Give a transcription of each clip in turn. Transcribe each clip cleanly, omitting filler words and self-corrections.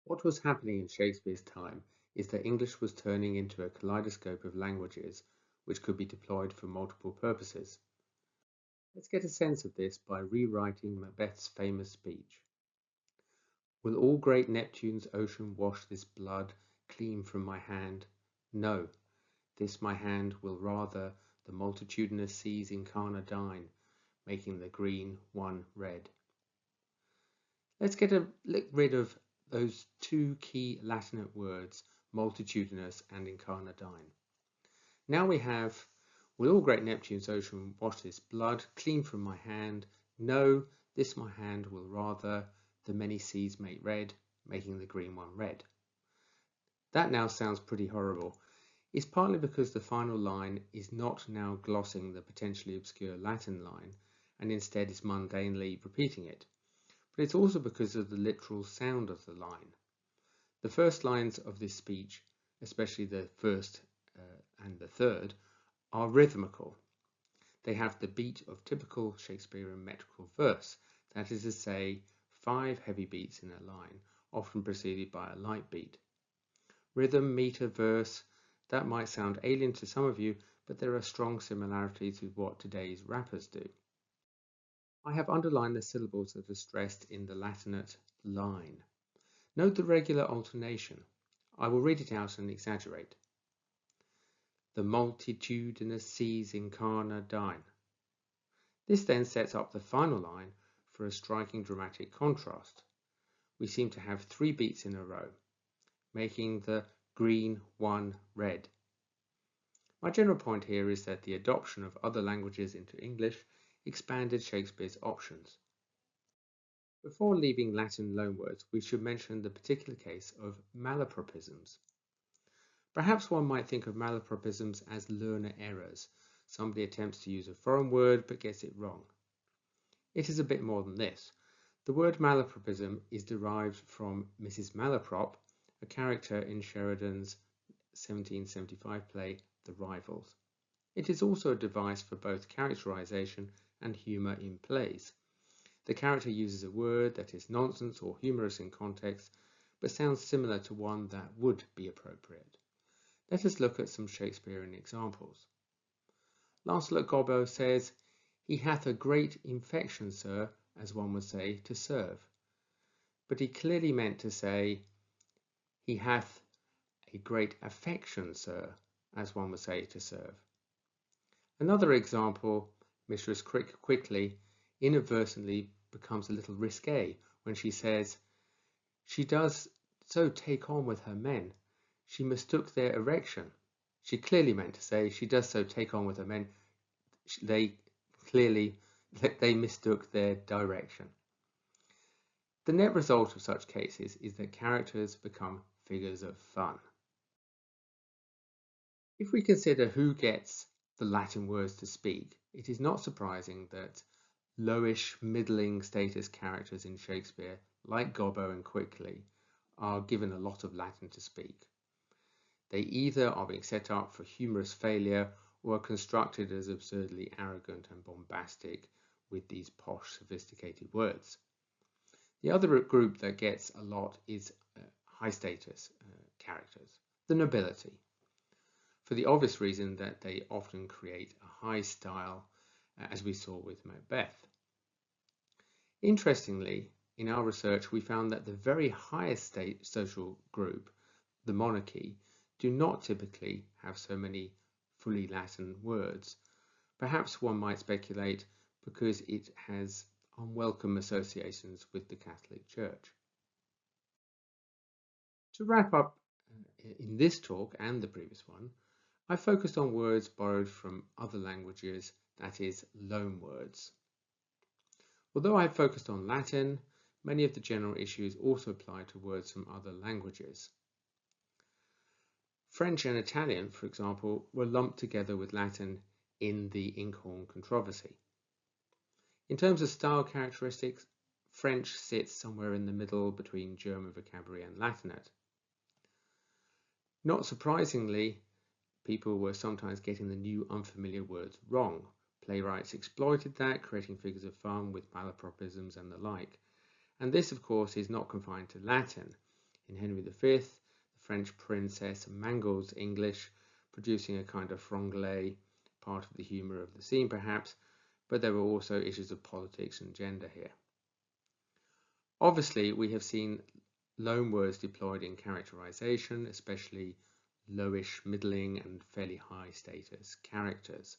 What was happening in Shakespeare's time is that English was turning into a kaleidoscope of languages which could be deployed for multiple purposes. Let's get a sense of this by rewriting Macbeth's famous speech. Will all great Neptune's ocean wash this blood clean from my hand? No, this my hand will rather the multitudinous seas incarnadine, making the green one red. Let's get rid of those two key Latinate words, multitudinous and incarnadine. Now we have, will all great Neptune's ocean wash this blood clean from my hand? No, this my hand will rather the many seas make red, making the green one red. That now sounds pretty horrible. It's partly because the final line is not now glossing the potentially obscure Latin line, and instead is mundanely repeating it. But it's also because of the literal sound of the line. The first lines of this speech, especially the first and the third, are rhythmical. They have the beat of typical Shakespearean metrical verse, that is to say, 5 heavy beats in a line, often preceded by a light beat. Rhythm, meter, verse, that might sound alien to some of you, but there are strong similarities with what today's rappers do. I have underlined the syllables that are stressed in the Latinate line. Note the regular alternation. I will read it out and exaggerate. The multitudinous seas incarnadine. This then sets up the final line for a striking dramatic contrast. We seem to have 3 beats in a row, making the green one red. My general point here is that the adoption of other languages into English expanded Shakespeare's options. Before leaving Latin loanwords, we should mention the particular case of malapropisms. Perhaps one might think of malapropisms as learner errors. Somebody attempts to use a foreign word but gets it wrong. It is a bit more than this. The word malapropism is derived from Mrs. Malaprop, a character in Sheridan's 1775 play The Rivals. It is also a device for both characterization and humour in plays. The character uses a word that is nonsense or humorous in context, but sounds similar to one that would be appropriate. Let us look at some Shakespearean examples. Lancelot Gobbo says, "He hath a great infection, sir," as one would say, to serve. But he clearly meant to say, "He hath a great affection, sir," as one would say, to serve. Another example, Mistress Quickly inadvertently becomes a little risque when she says, "She does so take on with her men. She mistook their erection." She clearly meant to say, "She does so take on with her men." They mistook their direction. The net result of such cases is that characters become figures of fun. If we consider who gets the Latin words to speak, it is not surprising that lowish, middling status characters in Shakespeare, like Gobbo and Quickly, are given a lot of Latin to speak. They either are being set up for humorous failure or are constructed as absurdly arrogant and bombastic with these posh, sophisticated words. The other group that gets a lot is high status characters, the nobility, for the obvious reason that they often create a high style, as we saw with Macbeth. Interestingly, in our research, we found that the very highest social group, the monarchy, do not typically have so many fully Latin words. Perhaps one might speculate because it has unwelcome associations with the Catholic Church. To wrap up in this talk and the previous one, I focused on words borrowed from other languages, that is, loanwords. Although I focused on Latin, many of the general issues also apply to words from other languages. French and Italian, for example, were lumped together with Latin in the inkhorn controversy. In terms of style characteristics, French sits somewhere in the middle between German vocabulary and Latinate. Not surprisingly, people were sometimes getting the new unfamiliar words wrong. Playwrights exploited that, creating figures of fun with malapropisms and the like. And this, of course, is not confined to Latin. In Henry V, the French princess mangles English, producing a kind of franglais, part of the humour of the scene perhaps, but there were also issues of politics and gender here. Obviously, we have seen loanwords deployed in characterization, especially lowish, middling, and fairly high status characters.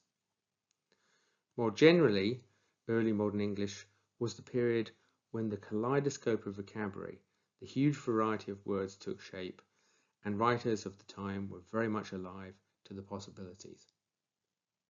More generally, early modern English was the period when the kaleidoscope of vocabulary, the huge variety of words took shape, and writers of the time were very much alive to the possibilities.